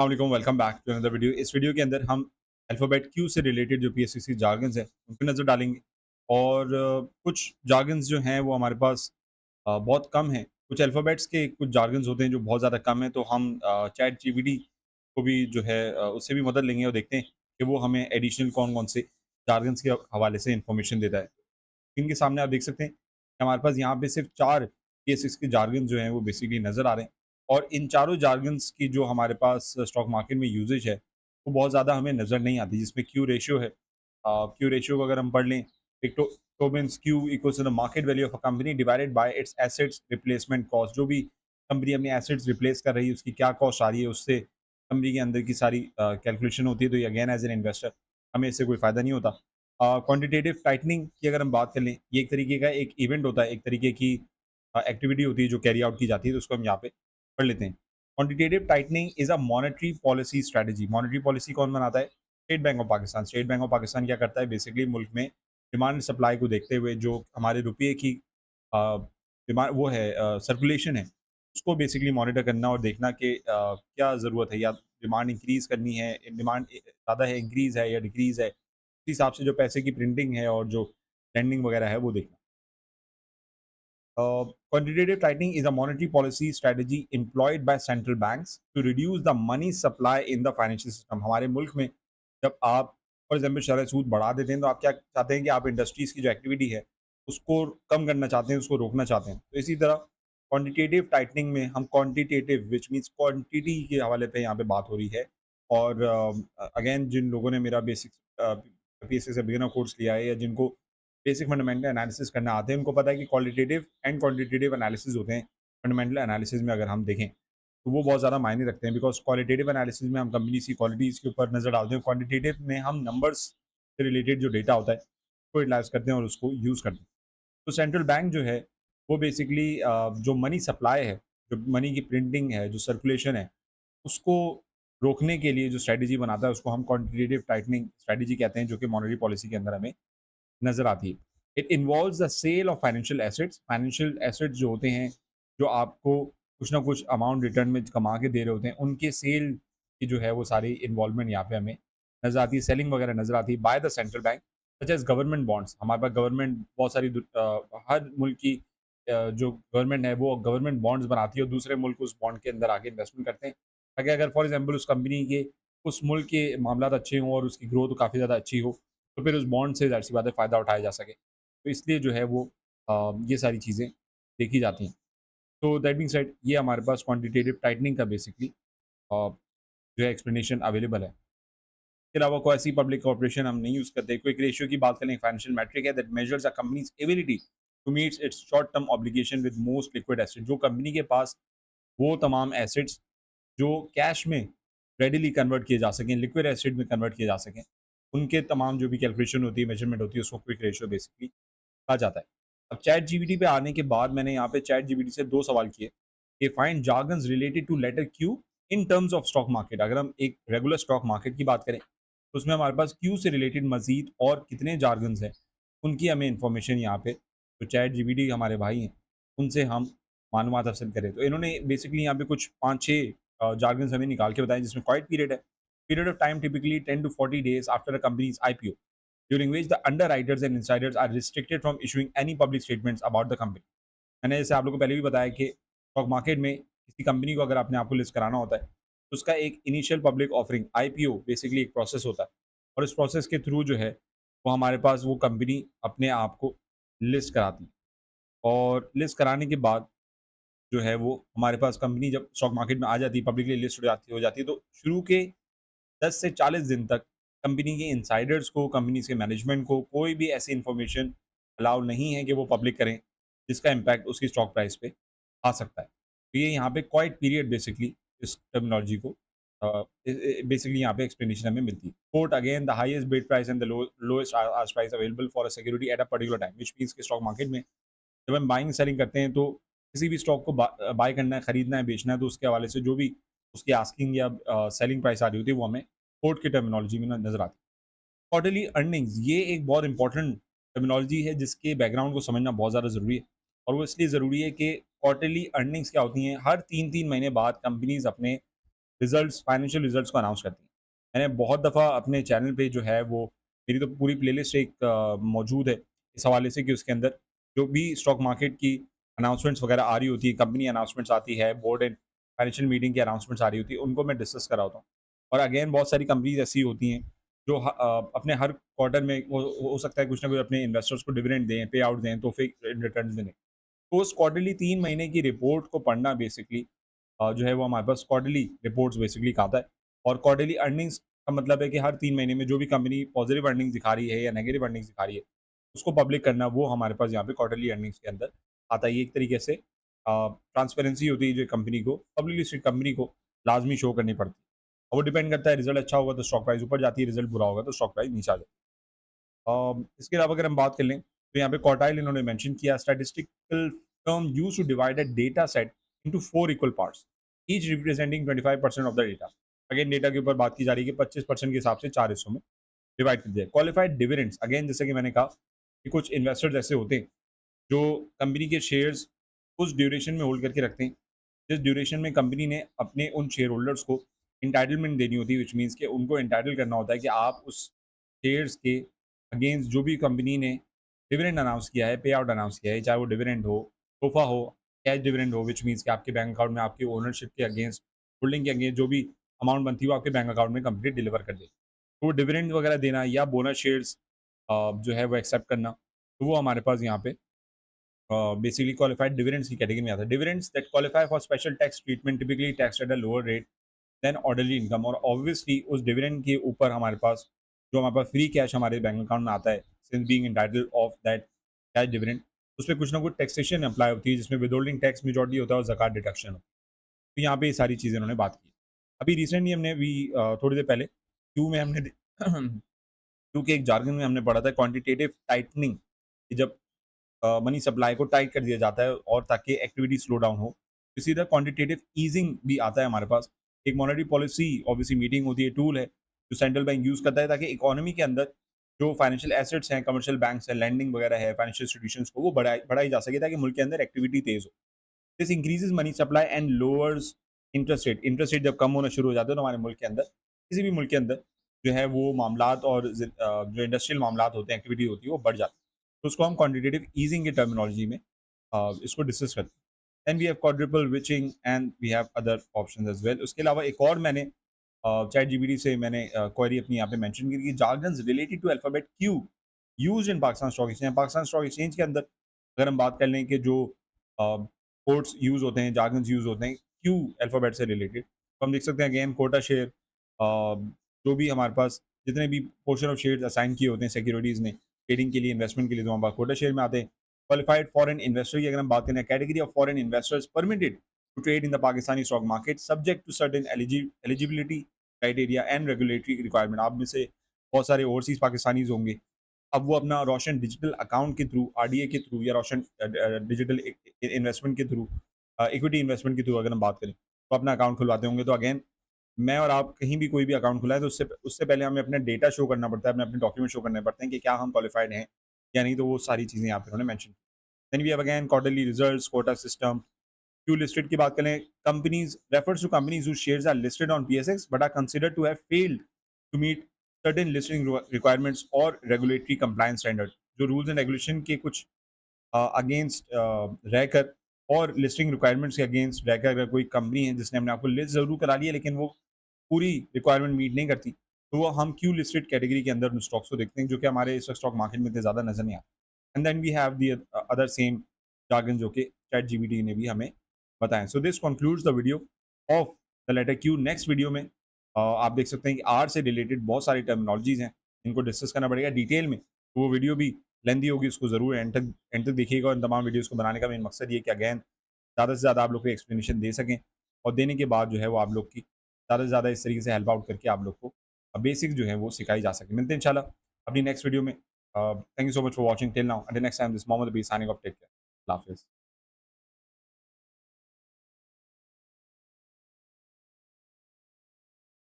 अस्सलाम welcome back to another video. इस video के अंदर हम अल्फ़ाबेट क्यू से रिलेटेड जो पीएससीसी जार्गन्स हैं, उन पे नज़र डालेंगे और कुछ जार्गन्स जो हैं वो हमारे पास बहुत कम हैं। कुछ अल्फ़ाबेट्स के कुछ जार्गन्स होते हैं जो बहुत ज़्यादा कम हैं, तो हम चैट जीपीटी को भी जो है उससे भी मदद लेंगे और देखते हैं कि वो हमें एडिशनल कौन-कौन से जार्गन्स के हवाले से इन्फॉर्मेशन देता है। इनके सामने आप देख सकते हैं कि हमारे पास यहाँ पे सिर्फ़ 4 केसेस के जार्गन जो हैं वो बेसिकली नज़र आ रहे हैं और इन चारों जार्गन्स की जो हमारे पास स्टॉक मार्केट में यूसेज है, वो बहुत ज़्यादा हमें नज़र नहीं आती। जिसमें क्यू रेशियो है, क्यू रेशियो को अगर हम पढ़ लें, एक तो means Q equals to the market value of a company divided by its assets replacement cost. जो भी कंपनी अपनी एसेट्स रिप्लेस कर रही है, उसकी क्या कॉस्ट आ रही है, उससे कंपनी के अंदर की सारी कैलकुलेशन होती है। तो ये अगेन एज़ एन इन्वेस्टर हमें इससे कोई फ़ायदा नहीं होता। क्वांटिटेटिव टाइटनिंग की अगर हम बात कर लें, ये एक तरीके का एक इवेंट होता है, एक तरीके की एक्टिविटी होती है जो कैरी आउट की जाती है, तो उसको हम यहाँ पे पढ़ लेते हैं। Quantitative tightening is a monetary policy strategy. Monetary policy कौन बनाता है? State bank of Pakistan. State bank of Pakistan क्या करता है? बेसिकली मुल्क में डिमांड एंड सप्लाई को देखते हुए जो हमारे रुपये की अ, डिमांड वो है सर्कुलेशन है, उसको बेसिकली मॉनिटर करना और देखना कि क्या ज़रूरत है, या डिमांड इंक्रीज़ करनी है, डिमांड ज़्यादा है, इंक्रीज़ है या डिक्रीज़ है। उस हिसाब से जो पैसे की प्रिंटिंग है और जो लेंडिंग वगैरह है वो देखना। Quantitative tightening is a monetary policy strategy employed by central banks to reduce the money supply in the financial system. हमारे मुल्क में जब आप फॉर एग्जाम्पल शरह सूद बढ़ा देते हैं, तो आप क्या चाहते हैं कि आप इंडस्ट्रीज की जो एक्टिविटी है उसको कम करना चाहते हैं, उसको रोकना चाहते हैं। तो इसी तरह क्वांटिटेटिव टाइटनिंग में हम क्वांटिटेटिव विच मीन्स क्वांटिटी के हवाले पे यहाँ पे बात हो रही है। और अगेन जिन लोगों ने मेरा बेसिक पीएससी से बिगिनर कोर्स लिया है, या जिनको बेसिक फंडामेंटल एनालिसिस करना आते हैं, उनको पता है कि क्वालिटेटिव एंड क्वांटिटेटिव एनालिसिस होते हैं। फंडामेंटल एनालिसिस में अगर हम देखें, तो वो बहुत ज़्यादा मायने रखते हैं, बिकॉज़ क्वालिटेटिव एनालिसिस में हम कंपनीज़ की क्वालिटीज़ के ऊपर नज़र डालते हैं। क्वांटिटेटिव में हम नंबर्स से रिलेटेड जो डेटा होता है, उसको एनालाइज़ करते हैं और उसको यूज़ करते हैं। तो सेंट्रल बैंक जो है, वो बेसिकली जो मनी सप्लाई है, जो मनी की प्रिंटिंग है, जो सर्कुलेशन है, उसको रोकने के लिए जो स्ट्रैटेजी बनाता है, उसको हम क्वांटिटेटिव टाइटनिंग स्ट्रैटेजी कहते हैं, जो कि मॉनेटरी पॉलिसी के अंदर हमें नज़र आती है। It involves the sale of financial assets. Financial assets जो होते हैं, जो आपको कुछ ना कुछ अमाउंट रिटर्न में कमा के दे रहे होते हैं, उनके सेल की जो है वो सारी इन्वॉल्वमेंट यहाँ पे हमें नज़र आती है। सेलिंग वगैरह नज़र आती है by the central bank, such as government bonds. हमारे पास गवर्नमेंट बहुत सारी हर मुल्क की जो गवर्नमेंट है वो गवर्नमेंट बॉन्ड्स बनाती है और दूसरे मुल्क उस बॉन्ड के अंदर आके इन्वेस्टमेंट करते हैं। ताकि अगर फॉर एग्ज़ाम्पल उस कंपनी के उस मुल्क के मामलात अच्छे हों और उसकी ग्रोथ काफ़ी ज़्यादा अच्छी हो, तो फिर उस बॉन्ड से ज़ाहिर-सी बात है फ़ायदा उठाया जा सके। तो इसलिए जो है वो ये सारी चीज़ें देखी जाती हैं। तो दैट बीइंग सेड, ये हमारे पास क्वांटिटेटिव टाइटनिंग का बेसिकली जो है एक्सप्लेनेशन अवेलेबल है। इसके अलावा कोई ऐसी पब्लिक कॉर्पोरेशन हम नहीं यूज़ करते। क्विक रेशियो की बात करें, फाइनेंशियल मैट्रिक है that measures a company's ability to meet its short term obligation with most liquid asset. जो कंपनी के पास वो तमाम एसेट्स जो कैश में रेडिली कन्वर्ट किए जा सकें, लिक्विड एसिड में कन्वर्ट किए जा सकें, उनके तमाम जो भी कैलकुलेशन होती है, मेजरमेंट होती है, उसको क्विक रेशियो बेसिकली कहा जाता है। अब चैट जीपीटी पे आने के बाद मैंने यहाँ पे चैट जीपीटी से 2 सवाल किए कि find jargons related to letter Q in terms of stock market. अगर हम एक रेगुलर स्टॉक मार्केट की बात करें, तो उसमें हमारे पास क्यू से रिलेटेड मज़ीद और कितने जार्गन्स हैं, उनकी हमें इन्फॉर्मेशन यहाँ पे जो चैट जीपीटी हमारे भाई हैं, उनसे हम मालूमात हासिल करें। तो इन्होंने बेसिकली यहाँ पे कुछ 5-6 जार्गन्स हमें निकाल के बताए, जिसमें क्वाइट पीरियड है। Period of time typically 10 to 40 days after a company's IPO, during which the underwriters and insiders are restricted from issuing any public statements about the company. मैंने जैसे आप लोगों को पहले भी बताया कि स्टॉक मार्केट में किसी कंपनी को अगर अपने आप को लिस्ट कराना होता है, तो उसका एक initial public offering IPO basically एक प्रोसेस होता है। और इस प्रोसेस के थ्रू जो है, वो हमारे पास वो कंपनी अपने आप को लिस्ट कराती है। और लिस्ट कराने के बाद जो है वो हमारे पास कंपनी जब स्टॉक मार्केट में आ जाती है, पब्लिकली लिस्ट हो जाती है, तो शुरू के 10 से 40 दिन तक कंपनी के इनसाइडर्स को, कंपनी के मैनेजमेंट को कोई भी ऐसी इन्फॉर्मेशन अलाउ नहीं है कि वो पब्लिक करें, जिसका इम्पैक्ट उसकी स्टॉक प्राइस पे आ सकता है। तो ये यहाँ पे क्वाइट पीरियड बेसिकली इस टर्मिनोलॉजी को बेसिकली यहाँ पे एक्सप्लेनेशन हमें मिलती है। Quote again the highest bid price and the lowest ask price available for a security at a particular time, which means कि स्टॉक मार्केट में जब हम बाइंग सेलिंग करते हैं, तो किसी भी स्टॉक को बाय करना है, खरीदना है, बेचना है, तो उसके हवाले से जो भी उसकी आस्किंग या सेलिंग प्राइस आ रही होती है, वो हमें कोर्ट की टर्मिनोलॉजी में नज़र आती है। क्वार्टरली अर्निंग्स, ये एक बहुत इंपॉर्टेंट टर्मिनोलॉजी है जिसके बैकग्राउंड को समझना बहुत ज़्यादा ज़रूरी है। और वो इसलिए ज़रूरी है कि क्वार्टरली अर्निंग्स क्या होती हैं, हर 3-3 महीने बाद कंपनीज़ अपने रिज़ल्ट्स फाइनेंशियल रिज़ल्ट्स को अनाउंस करती हैं। मैंने बहुत दफ़ा अपने चैनल पे जो है वो मेरी तो पूरी प्लेलिस्ट एक मौजूद है इस हवाले से कि उसके अंदर जो भी स्टॉक मार्केट की अनाउंसमेंट्स वगैरह आ रही होती है, कंपनी अनाउंसमेंट्स आती है, बोर्ड एंड फाइनेंशियल मीटिंग की अनाउंसमेंट्स आ रही होती है, उनको मैं डिस्कस कर रहा होता हूँ। और अगेन बहुत सारी कंपनीज़ ऐसी होती हैं जो अपने हर क्वार्टर में वो हो सकता है कुछ ना कुछ अपने इन्वेस्टर्स को डिविडेंड दें, पे आउट दें, तोहफ़े इन रिटर्न्स में दें। तो उस क्वार्टरली 3 महीने की रिपोर्ट को पढ़ना बेसिकली जो है वो हमारे पास क्वार्टरली रिपोर्ट्स बेसिकली आता है। और क्वार्टरली अर्निंग्स का मतलब है कि हर 3 महीने में जो भी कंपनी पॉजिटिव अर्निंग्स दिखा रही है या नेगेटिव अर्निंग्स दिखा रही है, उसको पब्लिक करना वो हमारे पास यहाँ पे क्वार्टरली अर्निंग्स के अंदर आता है। ये एक तरीके से ट्रांसपेरेंसी होती है जो कंपनी को पब्लिकली लिस्टेड कंपनी को लाज़मी शो करनी पड़ती है। और वो डिपेंड करता है रिज़ल्ट अच्छा होगा तो स्टॉक प्राइस ऊपर जाती है, रिज़ल्ट बुरा होगा तो स्टॉक प्राइस नीचे आ जाती है। इसके अलावा अगर हम बात कर लें, तो यहाँ पे क्वार्टाइल इन्होंने मेंशन किया statistical term used to divide a data set into 4 equal parts, each representing 25% of the data. Again data के ऊपर बात की जा रही है कि 25% के हिसाब से 4 हिस्सों में डिवाइड कर दिया है। क्वालिफाइड डिविडेंड्स अगेन जैसे कि मैंने कहा कि कुछ इन्वेस्टर्स ऐसे होते हैं, जो कंपनी के शेयर्स उस ड्यूरेशन में होल्ड करके रखते हैं, जिस ड्यूरेशन में कंपनी ने अपने उन शेयर होल्डर्स को एंटाइटलमेंट देनी होती है, व्हिच मीन्स कि उनको एंटाइटल करना होता है कि आप उस शेयर्स के अगेंस्ट जो भी कंपनी ने डिविडेंड अनाउंस किया है, पे आउट अनाउंस किया है, चाहे वो डिविडेंड हो, तोहफ़ा हो, कैश डिविडेंड हो, व्हिच मीन्स कि आपके बैंक अकाउंट में आपकी ओनरशिप के अगेंस्ट, होल्डिंग के अगेंस्ट जो भी अमाउंट बनती है, वो आपके बैंक अकाउंट में कंपनी डिलीवर कर देगी। तो वो डिविडेंड वगैरह देना या बोनस शेयर्स जो है वो एक्सेप्ट करना, तो वो हमारे पास यहाँ पे बेसिकली क्वालिफाइड डिविडेंड्स की कैटेगरी में आता है। Dividends that qualify for special tax treatment typically taxed at a lower rate then ordinary income. और ऑब्वियसली उस डिविडेंड के ऊपर हमारे पास जो हमारे पास फ्री कैश हमारे बैंक अकाउंट में आता है, since being entitled of that cash dividend, उसपे कुछ ना कुछ टैक्सेशन अप्लाई होती है जिसमें विथहोल्डिंग टैक्स मेजॉरिटी होता है और ज़कात डिडक्शन होती है। तो यहाँ पे ये सारी चीज़ें उन्होंने बात की। अभी रिसेंटली हमने अभी थोड़ी देर पहले क्यू में हमने क्यू के एक जार्गन में हमने पढ़ा था क्वांटिटेटिव टाइटनिंग, कि जब मनी सप्लाई को टाइट कर दिया जाता है और ताकि एक्टिविटी स्लो डाउन हो। इसी तरह क्वांटिटेटिव ईजिंग भी आता है हमारे पास। एक मॉनेटरी पॉलिसी ऑब्वियसली मीटिंग होती है, टूल है, जो सेंट्रल बैंक यूज़ करता है ताकि इकोनॉमी के अंदर जो फाइनेंशियल एसेट्स हैं, कमर्शियल बैंक्स हैं, लैंडिंग वगैरह है, फाइनेंशियल इंस्टीट्यूशंस को वो बढ़ाई जा सके ताकि मुल्क के अंदर एक्टिविटी तेज़ हो। This increases money supply and lowers interest rate. Interest rate जब कम होना शुरू हो जाते हैं तो हमारे मुल्क के अंदर, किसी भी मुल्क के अंदर जो है वो मामलात और जो इंडस्ट्रियल मामलात होते हैं, एक्टिविटी होती है वो बढ़ जाती है। तो उसको हम क्वांटिटेटिव ईजिंग की टर्मिनोलॉजी में इसको डिस्कस करते हैं। Then we have quadruple witching and we have other options as well. उसके अलावा एक और मैंने चैट जीपीटी से मैंने क्वेरी अपनी यहाँ पे मेंशन की कि jargons related to alphabet Q used in Pakistan stock exchange. Pakistan stock exchange के अंदर अगर हम बात कर लें कि जो कोड्स यूज़ होते हैं, जार्गन्स यूज़ होते हैं क्यू अल्फाबेट से रिलेटेड, तो हम देख सकते हैं अगेन कोटा शेयर, जो भी हमारे पास जितने भी पोर्शन ऑफ शेयर्स असाइन किए होते हैं सिक्योरिटीज़ ने ट्रेडिंग के लिए, इन्वेस्टमेंट के लिए, तो हमारे पास कोटा शेयर में आते हैं। क्वालिफाइड फॉरेन इन्वेस्टर की अगर हम बात करें, category of foreign investors permitted to trade in the Pakistani stock market subject to certain eligibility criteria and regulatory requirement. आप में से बहुत सारे ओवरसीज़ पाकिस्तानीज़ होंगे। अब वो अपना रोशन डिजिटल अकाउंट के थ्रू, आरडीए के थ्रू या रोशन डिजिटल इन्वेस्टमेंट के थ्रू, इक्विटी इन्वेस्टमेंट के थ्रू अगर हम बात करें, तो अपना अकाउंट खुलवाते होंगे। तो अगेन मैं और आप कहीं भी कोई भी अकाउंट खुलाएँ तो उससे उससे पहले हमें अपना डेटा शो करना पड़ता है, अपने डॉक्यूमेंट शो करने पड़ते हैं कि क्या हम क्वालिफाइड हैं या नहीं, तो वो सारी चीज़ें यहाँ पे उन्होंने मेंशन की। Then we have again quarterly results, quota system, Q listed की बात करें, companies refers to companies whose shares are listed on PSX but are considered to have failed to meet certain listing requirements और regulatory compliance standard. जो rules and regulation के कुछ against रहकर और listing requirements के अगेंस्ट रहकर अगर कोई कंपनी है जिसने अपने आप को लिस्ट ज़रूर करा लिया लेकिन वो पूरी रिक्वायरमेंट मीट नहीं करती, तो वो हम क्यू लिस्टेड कैटेगरी के अंदर उन स्टॉक्स को देखते हैं जो कि हमारे इस वक्त स्टॉक मार्केट में इतने ज़्यादा नज़र नहीं आते। And then we have the other same jargon जो कि चैट जीपीटी ने भी हमें बताएं। So this concludes the video of the letter Q. Next video में आप देख सकते हैं कि आर से रिलेटेड बहुत सारी टर्मिनोलॉजीज़ हैं, इनको डिस्कस करना पड़ेगा डिटेल में। तो वो वीडियो भी लेंदी होगी, उसको ज़रूर एंड तक देखिएगा। और इन तमाम वीडियोज़ को बनाने का मेन मकसद ये है कि अगेन ज़्यादा से ज़्यादा आप लोग को एक्सप्लेनेशन दे सकें और देने के बाद जो है वो आप लोग की ज़्यादा से ज़्यादा इस तरीके से हेल्प आउट करके आप लोग को बेसिक जो है वो सिखाई जा सके। मिलते हैं इंशाल्लाह अपनी नेक्स्ट वीडियो में। Thank you so much for watching till now. Until next time, this Mohammad be signing off. Take care. अल्लाह हाफ़िज़।